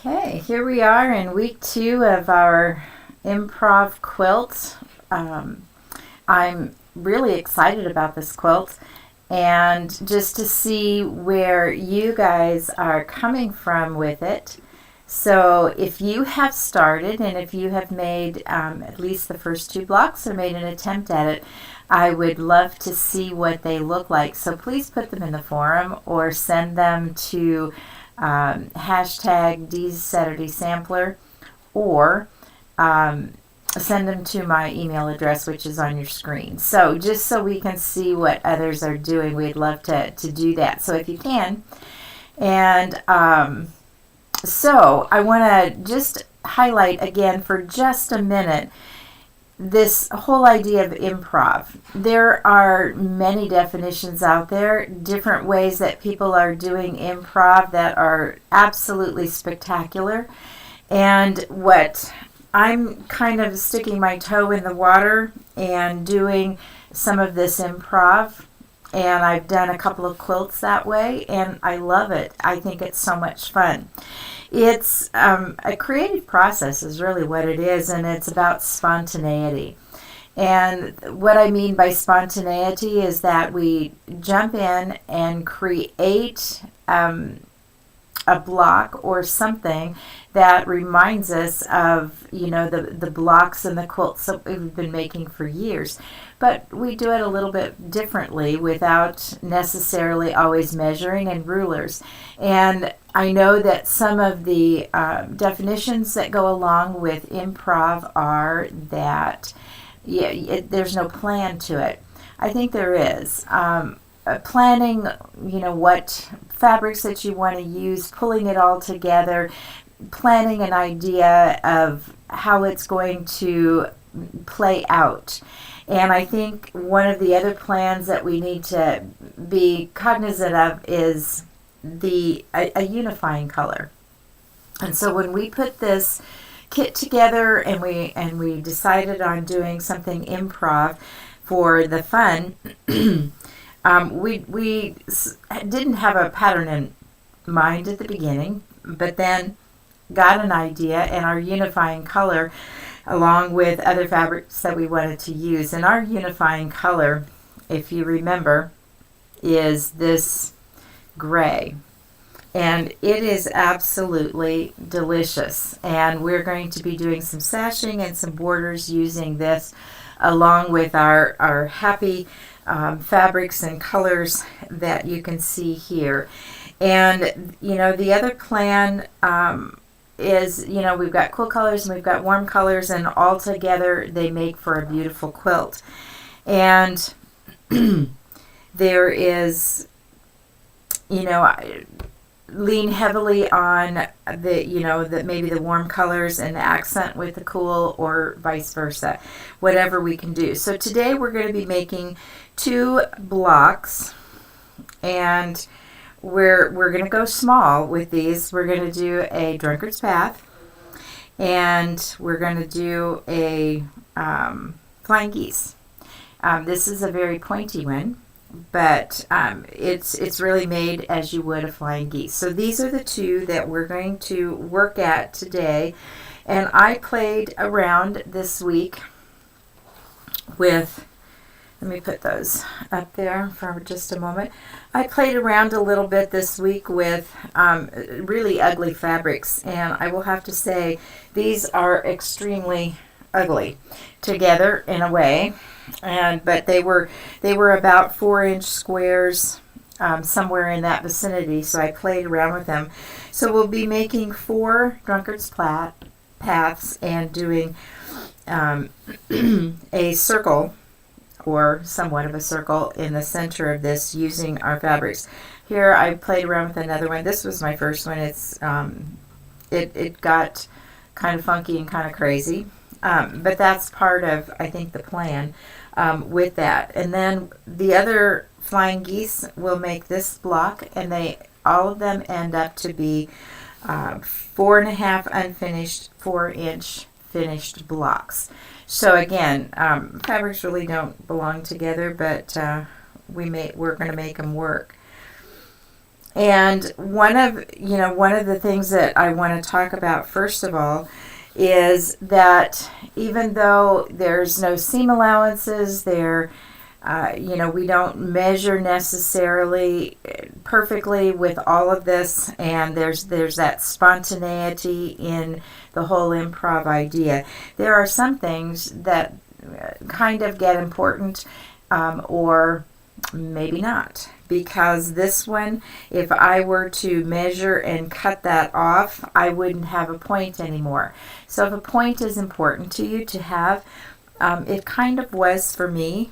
Okay, here we are in week 2 of our improv quilt. I'm really excited about this quilt and just to see where you guys are coming from with it. So if you have started and if you have made at least the first 2 blocks or made an attempt at it, I would love to see what they look like. So please put them in the forum or send them to hashtag Dee's Saturday Sampler, or send them to my email address, which is on your screen. So just so we can see what others are doing, we'd love to do that. So if you can. And so I want to just highlight again for just a minute this whole idea of improv. There are many definitions out there, different ways that people are doing improv that are absolutely spectacular. And what I'm kind of sticking my toe in the water and doing some of this improv, and I've done a couple of quilts that way, and I love it. I think it's so much fun. It's a creative process is really what it is, and it's about spontaneity. And what I mean by spontaneity is that we jump in and create a block or something that reminds us of, the blocks and the quilts that we've been making for years. But we do it a little bit differently without necessarily always measuring and rulers. And I know that some of the definitions that go along with improv are that there's no plan to it. I think there is. Planning, what fabrics that you want to use, pulling it all together, planning an idea of how it's going to play out. And I think one of the other plans that we need to be cognizant of is a unifying color. And so when we put this kit together and we decided on doing something improv for the fun, we didn't have a pattern in mind at the beginning, but then got an idea and our unifying color along with other fabrics that we wanted to use. And our unifying color, if you remember, is this gray. And it is absolutely delicious. And we're going to be doing some sashing and some borders using this along with our happy fabrics and colors that you can see here. And, the other plan is, we've got cool colors and we've got warm colors, and all together they make for a beautiful quilt. And there is, lean heavily on maybe the warm colors and accent with the cool, or vice versa, whatever we can do. So today we're going to be making 2 blocks, and we're going to go small with these. We're going to do a drunkard's path, and we're going to do a flying geese. This is a very pointy one, but it's really made as you would a flying geese. So these are the 2 that we're going to work at today. And I played around this week with, let me put those up there for just a moment. I played around a little bit this week with really ugly fabrics, and I will have to say these are extremely ugly together in a way. But they were about 4-inch squares, somewhere in that vicinity. So I played around with them. So we'll be making 4 drunkard's paths and doing a circle, or somewhat of a circle, in the center of this using our fabrics. Here I played around with another one. This was my first one. It's it got kind of funky and kind of crazy. But that's part of, I think, the plan with that. And then the other flying geese will make this block, and all of them end up to be 4.5 unfinished, 4-inch finished blocks. So again, fabrics really don't belong together, but we're going to make them work. And one of the things that I want to talk about first of all is that even though there's no seam allowances there, we don't measure necessarily perfectly with all of this, and there's that spontaneity in the whole improv idea. There are some things that kind of get important, or maybe not. Because this one, if I were to measure and cut that off, I wouldn't have a point anymore. So if a point is important to you to have, it kind of was for me,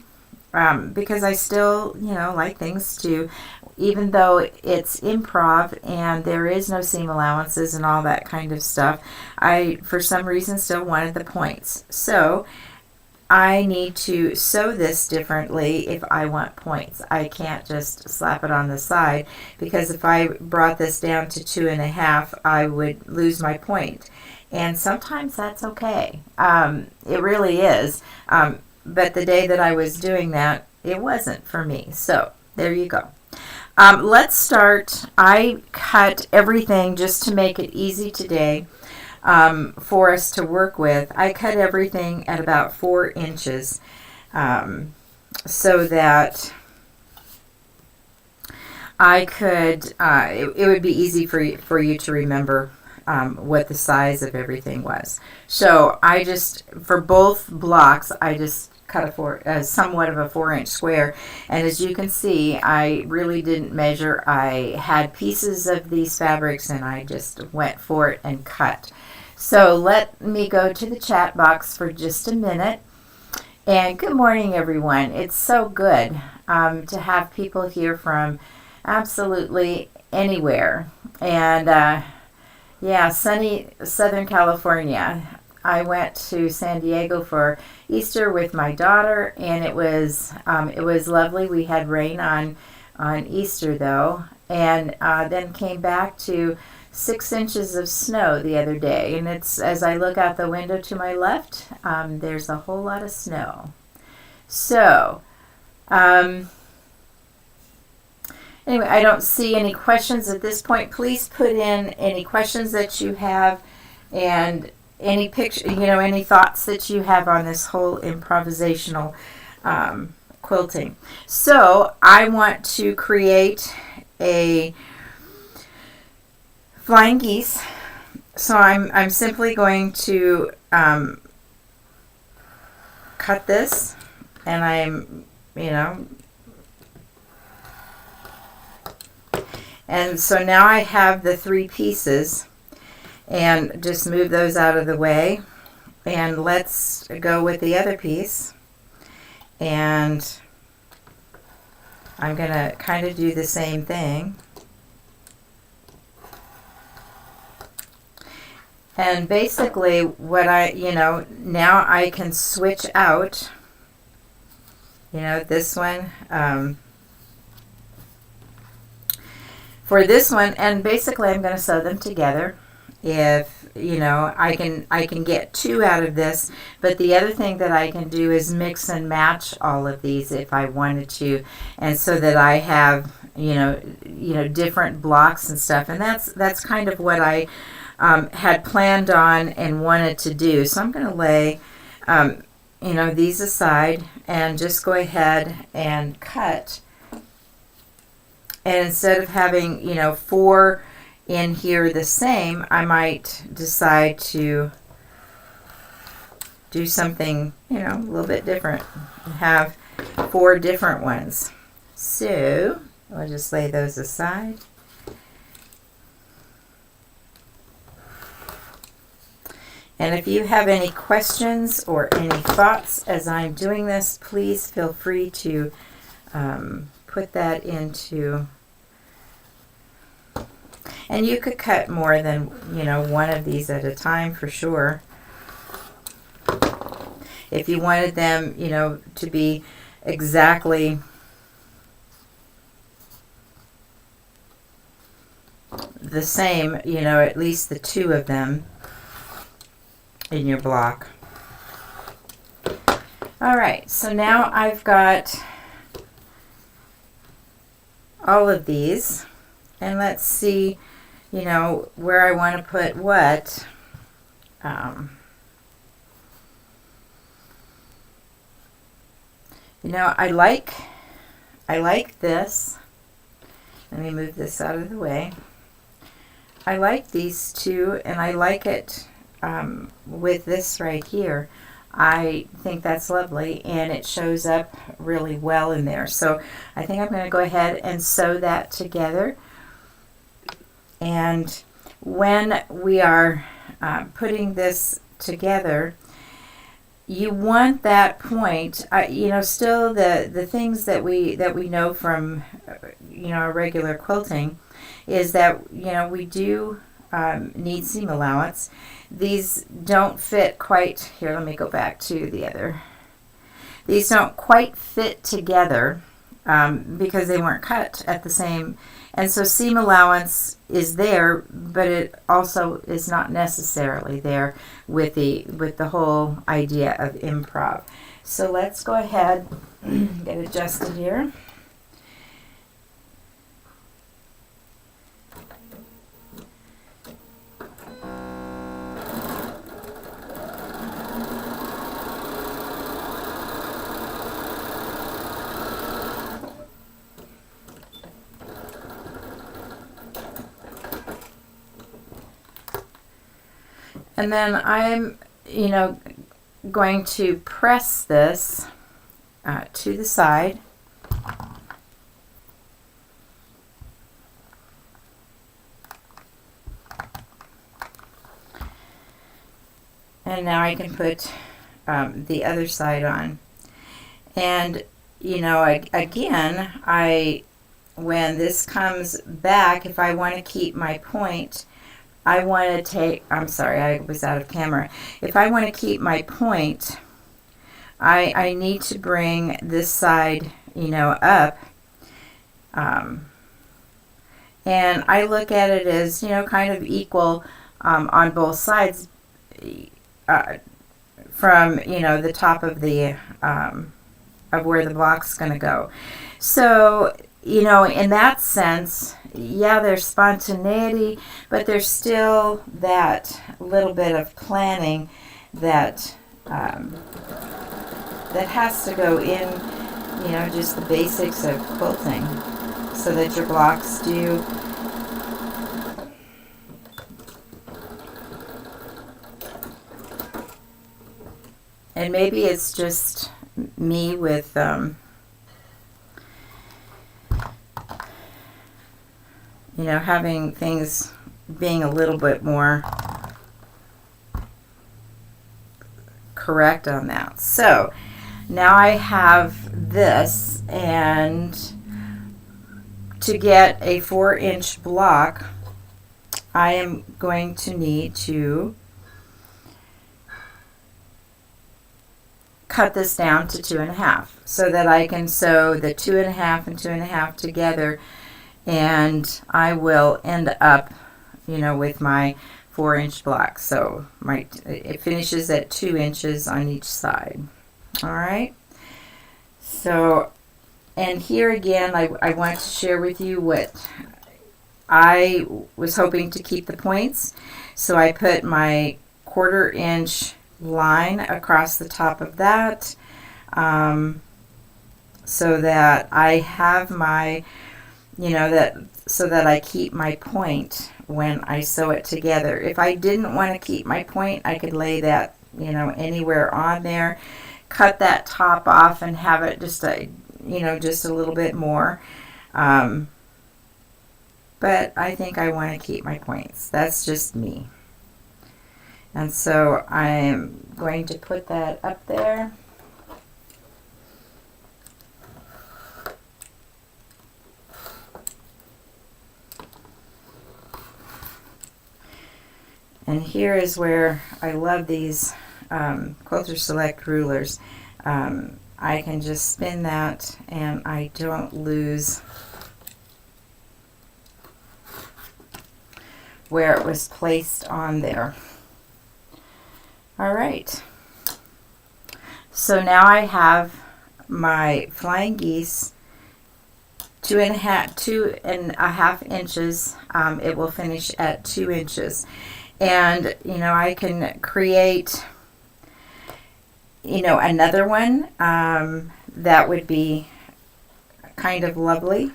because I still, like things to, even though it's improv and there is no seam allowances and all that kind of stuff, I, for some reason, still wanted the points. So I need to sew this differently if I want points. I can't just slap it on the side, because if I brought this down to 2.5, I would lose my point. And sometimes that's okay. It really is. But the day that I was doing that, it wasn't for me. So there you go. Let's start. I cut everything just to make it easy today. For us to work with. I cut everything at about 4 inches, so that I could, it would be easy for you to remember what the size of everything was. So I just, for both blocks, I just cut somewhat of a 4-inch square, and as you can see, I really didn't measure. I had pieces of these fabrics and I just went for it and cut. So let me go to the chat box for just a minute. And good morning, everyone. It's so good to have people here from absolutely anywhere. And sunny Southern California. I went to San Diego for Easter with my daughter, and it was lovely. We had rain on Easter though, and then came back to 6 inches of snow the other day, and it's, as I look out the window to my left, there's a whole lot of snow. So anyway, I don't see any questions at this point. Please put in any questions that you have, and any picture, any thoughts that you have on this whole improvisational quilting. So I want to create a flying geese. So I'm simply going to cut this, and and so now I have the 3 pieces, and just move those out of the way, and let's go with the other piece. And I'm gonna kind of do the same thing. And basically what now I can switch out, this one, for this one, and basically I'm going to sew them together. If, I can get 2 out of this, but the other thing that I can do is mix and match all of these if I wanted to, and so that I have, different blocks and stuff, and that's kind of what I had planned on and wanted to do. So I'm going to lay, these aside and just go ahead and cut. And instead of having, 4 in here the same, I might decide to do something, a little bit different. Have 4 different ones. So I'll just lay those aside. And if you have any questions or any thoughts as I'm doing this, please feel free to put that into, and you could cut more than, one of these at a time for sure. If you wanted them, to be exactly the same, at least the 2 of them in your block. All right, so now I've got all of these, And let's see, you know, where I want to put what. You know, I like this. Let me move this out of the way. I like these two, and I like it with this right here. I think that's lovely, and it shows up really well in there. So I think I'm going to go ahead and sew that together. And when we are putting this together, you want that point, you know, still the things that we know from, you know, our regular quilting is that, you know, we do need seam allowance. These don't fit quite, here, let me go back to the other. These don't quite fit together because they weren't cut at the same, and so seam allowance is there, but it also is not necessarily there with the whole idea of improv. So let's go ahead and get adjusted here. And then I'm, you know, going to press this to the side. And now I can put the other side on. And, you know, when this comes back, if I want to keep my point, I want to take, I'm sorry, I was out of camera. If I want to keep my point, I need to bring this side, you know, up. And I look at it as, you know, kind of equal on both sides from, you know, the top of the, of where the block's going to go. So, you know, in that sense, yeah, there's spontaneity, but there's still that little bit of planning that that has to go in, you know, just the basics of quilting, so that your blocks do and maybe it's just me with you know, having things being a little bit more correct on that. So now I have this, and to get a 4-inch block, I am going to need to cut this down to 2.5 so that I can sew the 2.5 and 2.5 together, and I will end up, you know, with my 4-inch block. So it finishes at 2 inches on each side. All right. So, and here again, I want to share with you what I was hoping to keep the points. So I put my 1/4 inch line across the top of that, so that I have my, you know, so that I keep my point when I sew it together. If I didn't want to keep my point, I could lay that, you know, anywhere on there, cut that top off and have it just a, you know, just a little bit more. But I think I want to keep my points. That's just me. And so I'm going to put that up there. And here is where I love these Quilter Select rulers. I can just spin that and I don't lose where it was placed on there. All right. So now I have my flying geese 2.5 inches. It will finish at 2 inches. And, I can create, another one that would be kind of lovely.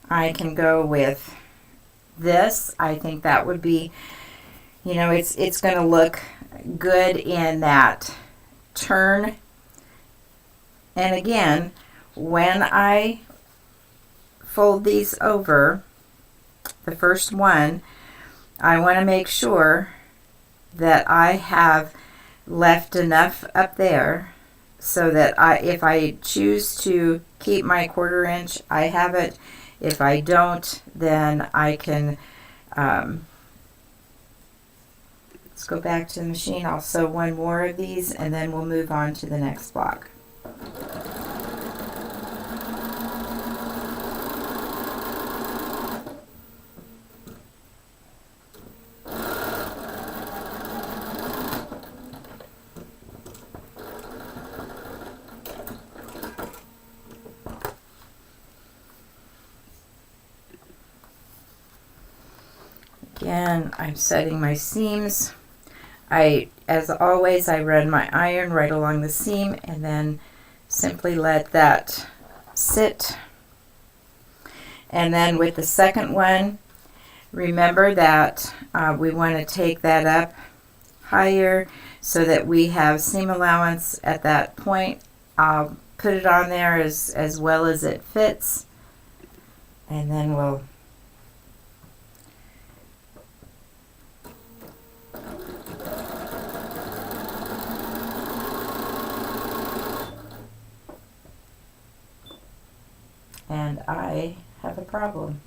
I can go with this. I think that would be, it's going to look good in that turn. And again, when I fold these over, the first one, I want to make sure that I have left enough up there so that if I choose to keep my 1/4 inch, I have it. If I don't, then I can, let's go back to the machine. I'll sew one more of these and then we'll move on to the next block. Again, I'm setting my seams. As always, I run my iron right along the seam and then simply let that sit. And then with the second one, remember that we want to take that up higher so that we have seam allowance at that point. I'll put it on there as well as it fits, and then we'll and I have a problem.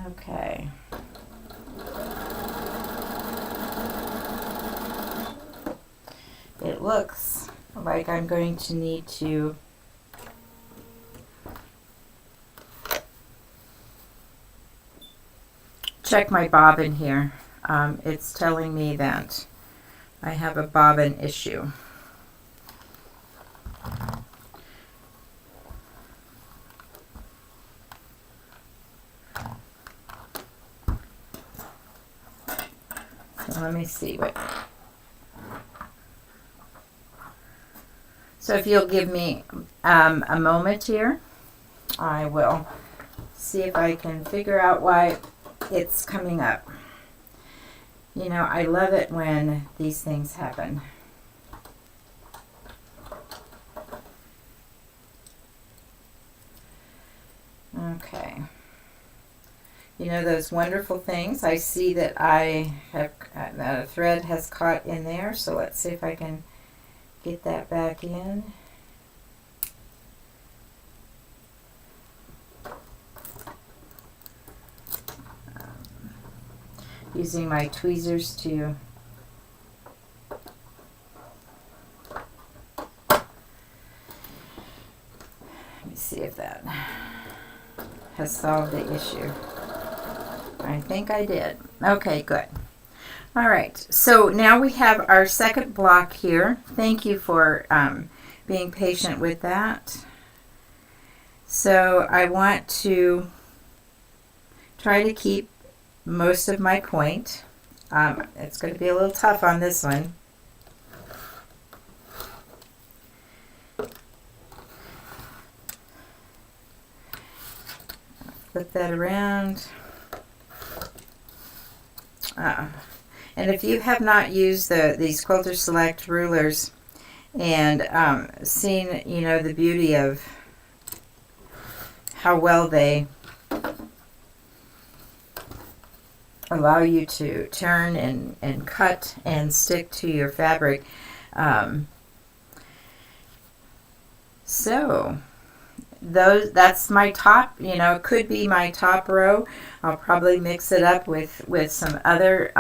Okay. It looks like I'm going to need to check my bobbin here. It's telling me that I have a bobbin issue. Let me see what. So if you'll give me a moment here, I will see if I can figure out why it's coming up. I love it when these things happen. Okay. Those wonderful things. I see that I have that a thread has caught in there, so let's see if I can get that back in. Using my tweezers to let me see if that has solved the issue. I think I did. Okay, good. All right, so now we have our second block here. Thank you for being patient with that. So I want to try to keep most of my point. It's going to be a little tough on this one. Flip that around. And if you have not used these Quilter Select rulers and seen, the beauty of how well they allow you to turn and cut and stick to your fabric. So that's my top, it could be my top row. I'll probably mix it up with some other,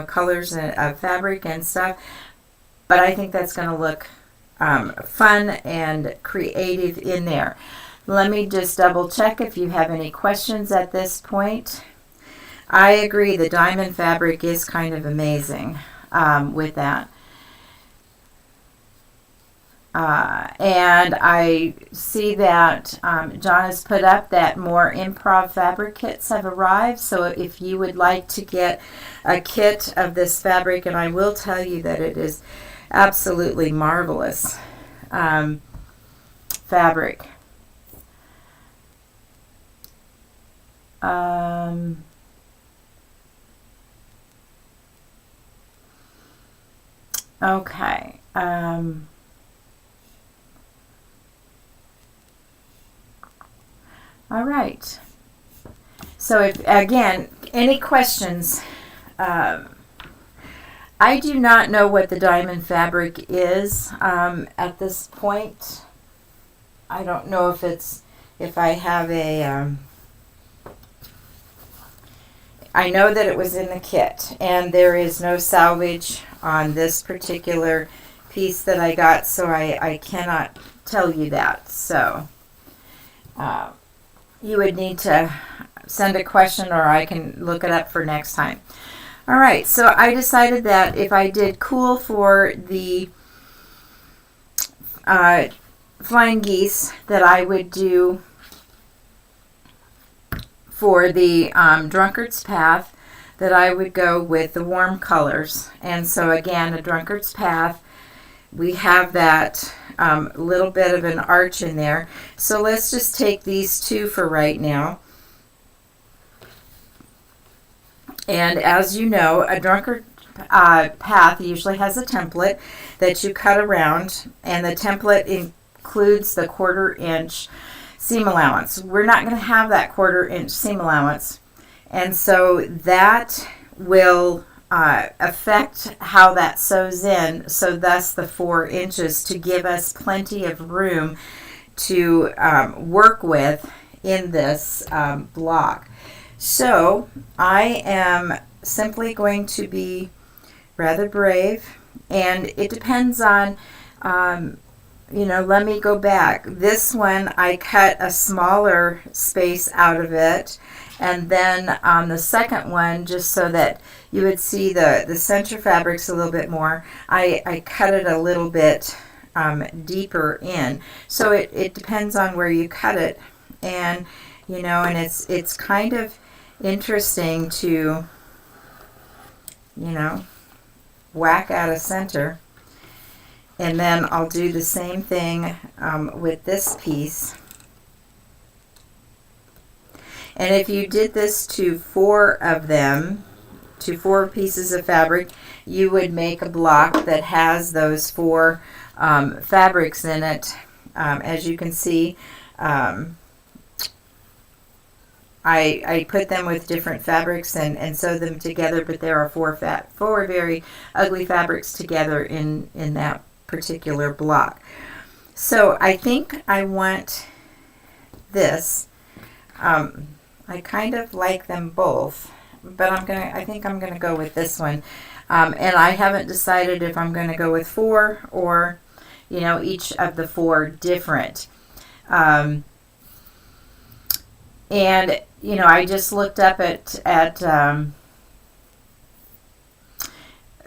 colors of fabric and stuff. But I think that's going to look fun and creative in there. Let me just double check if you have any questions at this point. I agree, the diamond fabric is kind of amazing with that. And I see that John has put up that more improv fabric kits have arrived. So if you would like to get a kit of this fabric, and I will tell you that it is absolutely marvelous fabric. Okay. All right. So if, again, any questions, I do not know what the diamond fabric is at this point. I don't know if I have a, I know that it was in the kit, and there is no salvage on this particular piece that I got, so I cannot tell you that. So you would need to send a question, or I can look it up for next time. All right, so I decided that if I did cool for the flying geese, that I would do for the Drunkard's Path, that I would go with the warm colors. And so again, a Drunkard's Path, we have that little bit of an arch in there. So let's just take these two for right now. And as you know, a Drunkard Path usually has a template that you cut around, and the template includes the 1/4 inch seam allowance. We're not going to have that 1/4 inch seam allowance, and so that will affect how that sews in, so thus the 4 inches, to give us plenty of room to work with in this block. So I am simply going to be rather brave, and it depends on, let me go back. This one I cut a smaller space out of it, and then on the second one, just so that you would see the center fabrics a little bit more, I cut it a little bit deeper in. So it depends on where you cut it, and and it's kind of interesting to whack out a center. And then I'll do the same thing with this piece. And if you did this to 4 of them, to 4 pieces of fabric, you would make a block that has those 4 fabrics in it. As you can see, I put them with different fabrics and sew them together, but there are 4 very ugly fabrics together in that particular block. So I think I want this. I kind of like them both, but I think I'm gonna go with this one. And I haven't decided if I'm gonna go with 4 or each of the 4 different. And I just looked up at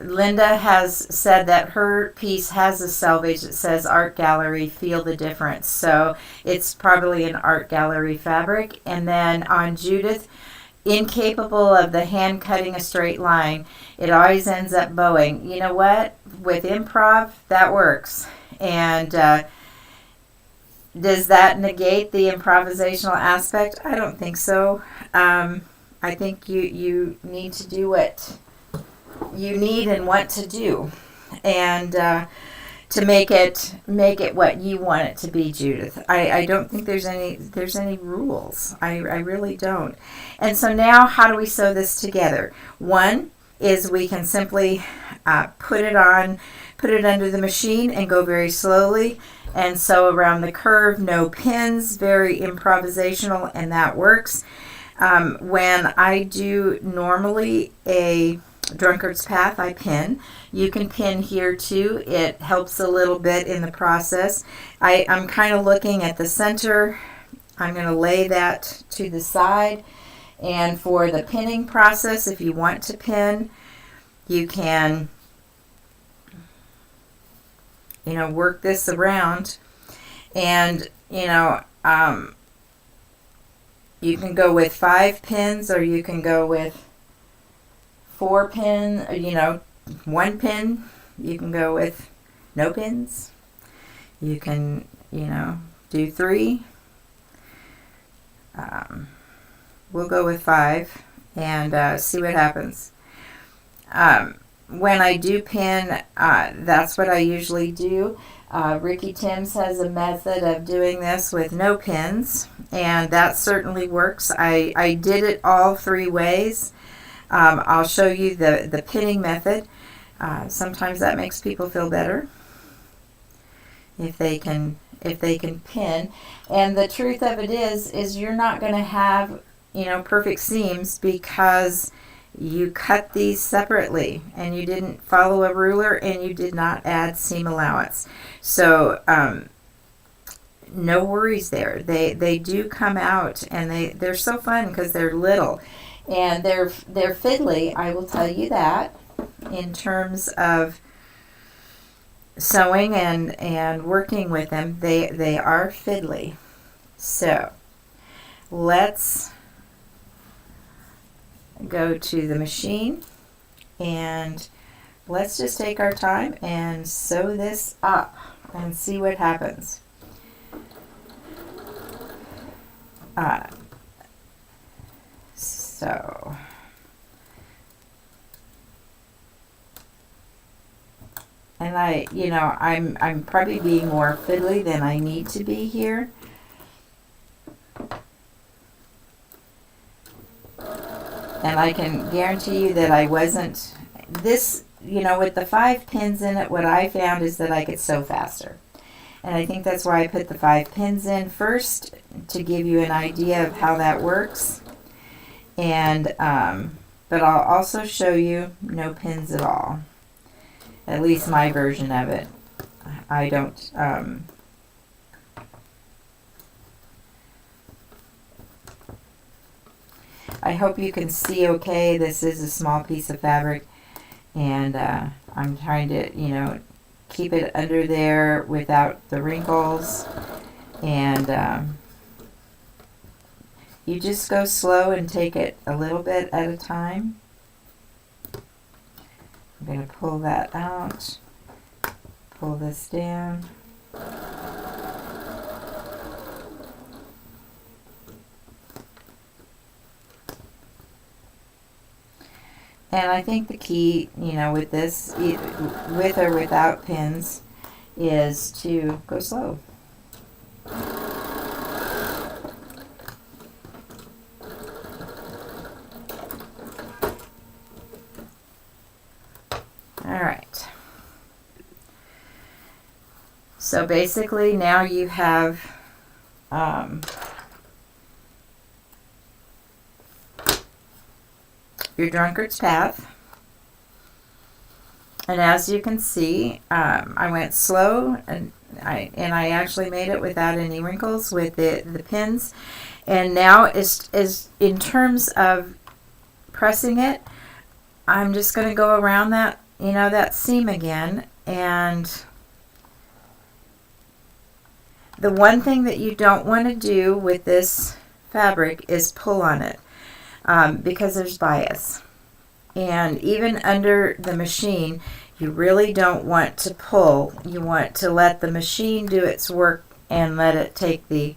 Linda has said that her piece has a selvage that says Art Gallery, feel the difference. So it's probably an Art Gallery fabric. And then on Judith, incapable of the hand cutting a straight line, it always ends up bowing. You know what? With improv, that works. And does that negate the improvisational aspect? I don't think so. I think you need to do what you need and want to do, and to make it what you want it to be, Judith. I don't think there's any rules. I really don't. And so now, how do we sew this together? One is we can simply put it under the machine and go very slowly and sew around the curve, no pins, very improvisational, and that works. When I do normally a Drunkard's Path, I pin. You can pin here too. It helps a little bit in the process. I'm kind of looking at the center. I'm going to lay that to the side. And for the pinning process, if you want to pin, you can work this around. And, you can go with 5 pins, or you can go with 4 pin, 1 pin. You can go with no pins. You can, do 3. We'll go with 5 and see what happens. When I do pin, that's what I usually do. Ricky Timms has a method of doing this with no pins, and that certainly works. I did it all 3 ways. I'll show you the pinning method. Sometimes that makes people feel better if they can pin. And the truth of it is you're not going to have perfect seams because you cut these separately and you didn't follow a ruler and you did not add seam allowance. So no worries there. They do come out, and they're so fun because they're little and they're fiddly. I will tell you that, in terms of sewing and working with them, they are fiddly. So let's go to the machine and let's just take our time and sew this up and see what happens. And I'm probably being more fiddly than I need to be here. And I can guarantee you that I wasn't, with the 5 pins in it, what I found is that I could sew faster. And I think that's why I put the 5 pins in first, to give you an idea of how that works. And, but I'll also show you no pins at all. At least my version of it. I don't, I hope you can see okay. This is a small piece of fabric, and I'm trying to, keep it under there without the wrinkles. And you just go slow and take it a little bit at a time. I'm going to pull that out, pull this down. And I think the key, with this, with or without pins, is to go slow. All right. So basically now you have your drunkard's path, and as you can see, I went slow, and I actually made it without any wrinkles with the pins. And now is in terms of pressing it, I'm just going to go around that that seam again. And the one thing that you don't want to do with this fabric is pull on it. Because there's bias, and even under the machine you really don't want to pull. You want to let the machine do its work and let it take the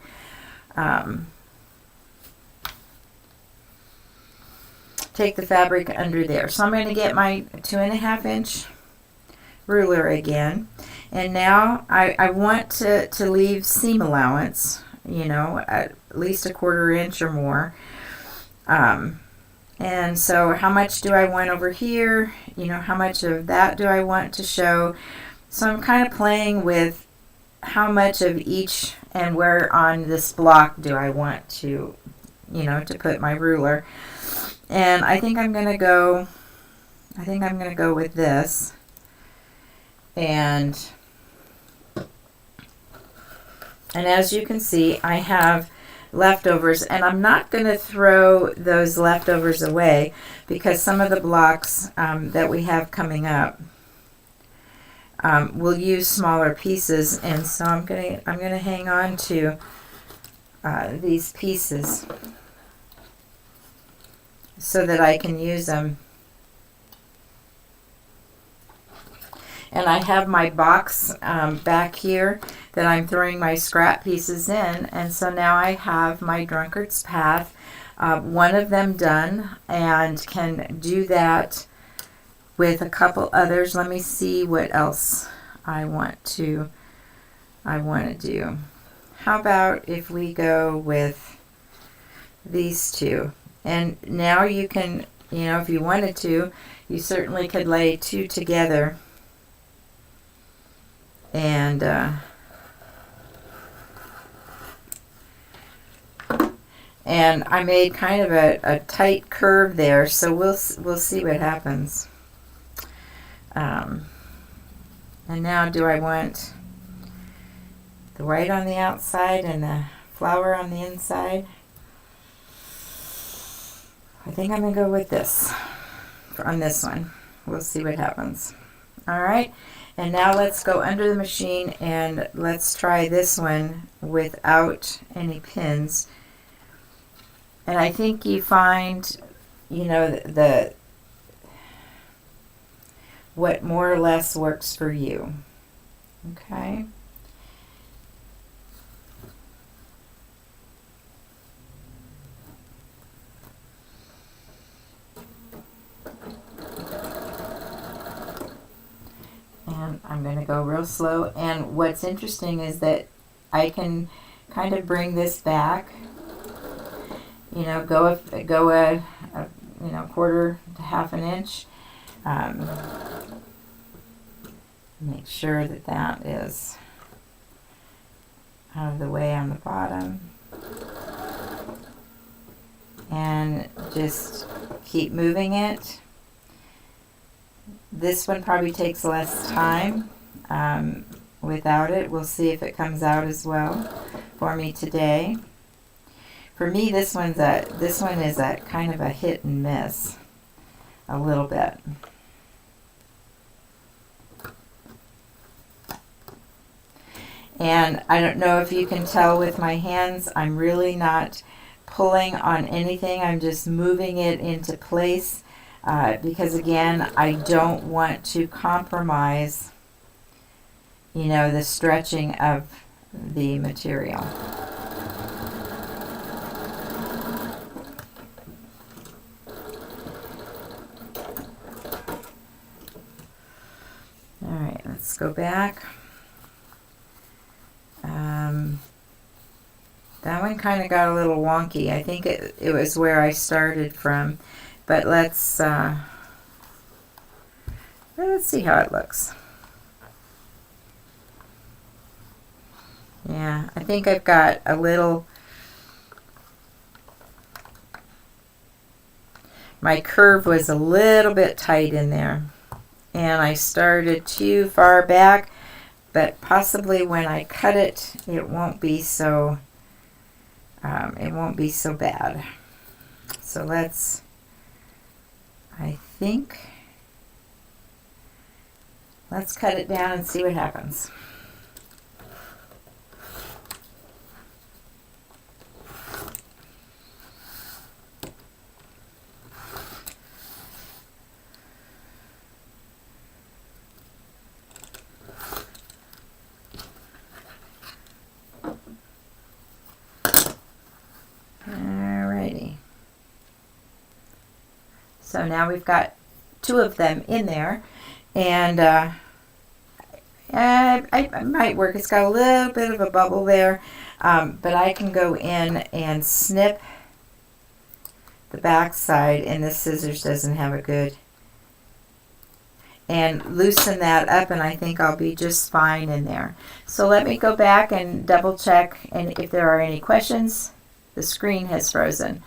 fabric under there. So I'm going to get my 2.5 inch ruler again, and now I want to leave seam allowance, at least 1/4 inch or more. And so how much do I want over here? How much of that do I want to show? So I'm kind of playing with how much of each and where on this block do I want to, to put my ruler. And I think I'm going to go with this. And as you can see, I have leftovers, and I'm not going to throw those leftovers away, because some of the blocks that we have coming up, we'll use smaller pieces, and so I'm gonna hang on to these pieces so that I can use them. And I have my box back here that I'm throwing my scrap pieces in, and so now I have my Drunkard's Path, one of them done, and can do that with a couple others. Let me see what else I want to do. How about if we go with these two? And now you can, if you wanted to, you certainly could lay two together. And I made kind of a tight curve there, so we'll see what happens. And now, do I want the white on the outside and the flower on the inside? I think I'm going to go with this on this one. We'll see what happens. All right. And now let's go under the machine and let's try this one without any pins. And I think you find, what more or less works for you. Okay? And I'm going to go real slow. And what's interesting is that I can kind of bring this back, go a quarter to half an inch. Make sure that that is out of the way on the bottom. And just keep moving it. This one probably takes less time without it. We'll see if it comes out as well for me today. For me, this one is a kind of a hit and miss, a little bit. And I don't know if you can tell with my hands, I'm really not pulling on anything. I'm just moving it into place. Because again, I don't want to compromise, the stretching of the material. All right, let's go back. That one kind of got a little wonky. I think it was where I started from. But let's see how it looks. Yeah, I think I've got a little, my curve was a little bit tight in there. And I started too far back, but possibly when I cut it, it won't be so bad. So let's cut it down and see what happens. Alrighty. So now we've got two of them in there, and it might work. It's got a little bit of a bubble there, but I can go in and snip the back side, and this scissors doesn't have a good, and loosen that up, and I think I'll be just fine in there. So let me go back and double check, and if there are any questions. The screen has frozen.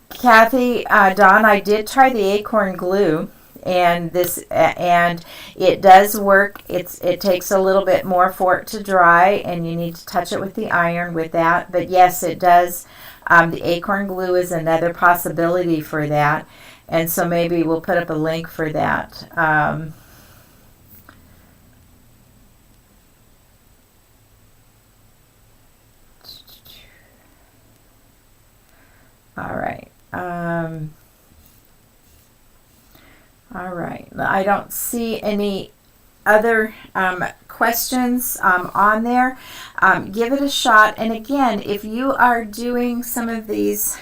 Kathy, Dawn, I did try the acorn glue, and it does work. It takes a little bit more for it to dry, and you need to touch it with the iron with that. But yes, it does. The acorn glue is another possibility for that, and so maybe we'll put up a link for that. All right. I don't see any other questions on there. Give it a shot. And again, if you are doing some of these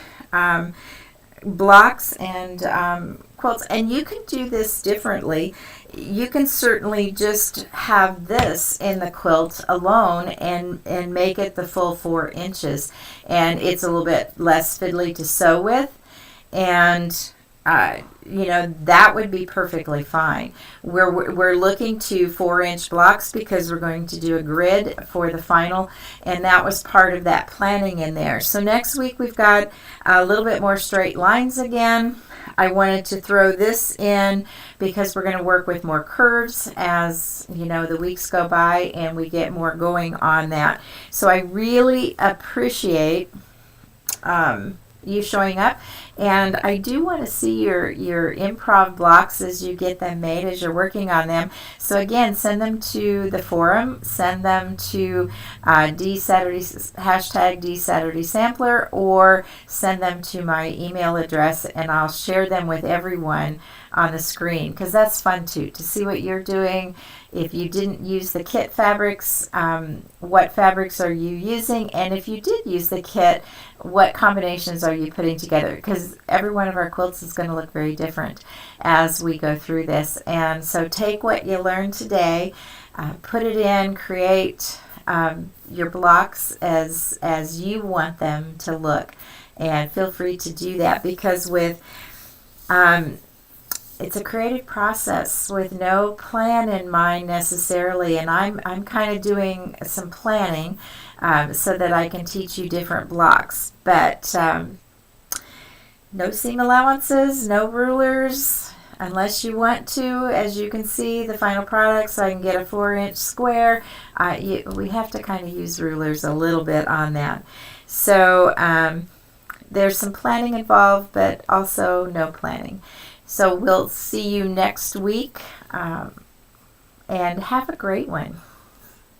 blocks and quilts, and you can do this differently, you can certainly just have this in the quilt alone and make it the full 4 inches, and it's a little bit less fiddly to sew with, and you know, that would be perfectly fine. We're looking to 4-inch blocks because we're going to do a grid for the final, and that was part of that planning in there. So next week we've got a little bit more straight lines again. I wanted to throw this in because we're going to work with more curves as, you know, the weeks go by and we get more going on that. So I really appreciate you showing up, and I do want to see your improv blocks as you get them made, as you're working on them. So again, send them to the forum, send them to hashtag DSaturdaySampler, or send them to my email address, and I'll share them with everyone on the screen, because that's fun too, to see what you're doing. If you didn't use the kit fabrics, what fabrics are you using? And if you did use the kit, what combinations are you putting together? Because every one of our quilts is going to look very different as we go through this. And so take what you learned today, put it in, create your blocks as you want them to look. And feel free to do that, because with it's a creative process with no plan in mind necessarily, and I'm kind of doing some planning so that I can teach you different blocks. But no seam allowances, no rulers, unless you want to. As you can see, the final product, so I can get a 4-inch square. We have to kind of use rulers a little bit on that. So there's some planning involved, but also no planning. So we'll see you next week, and have a great one.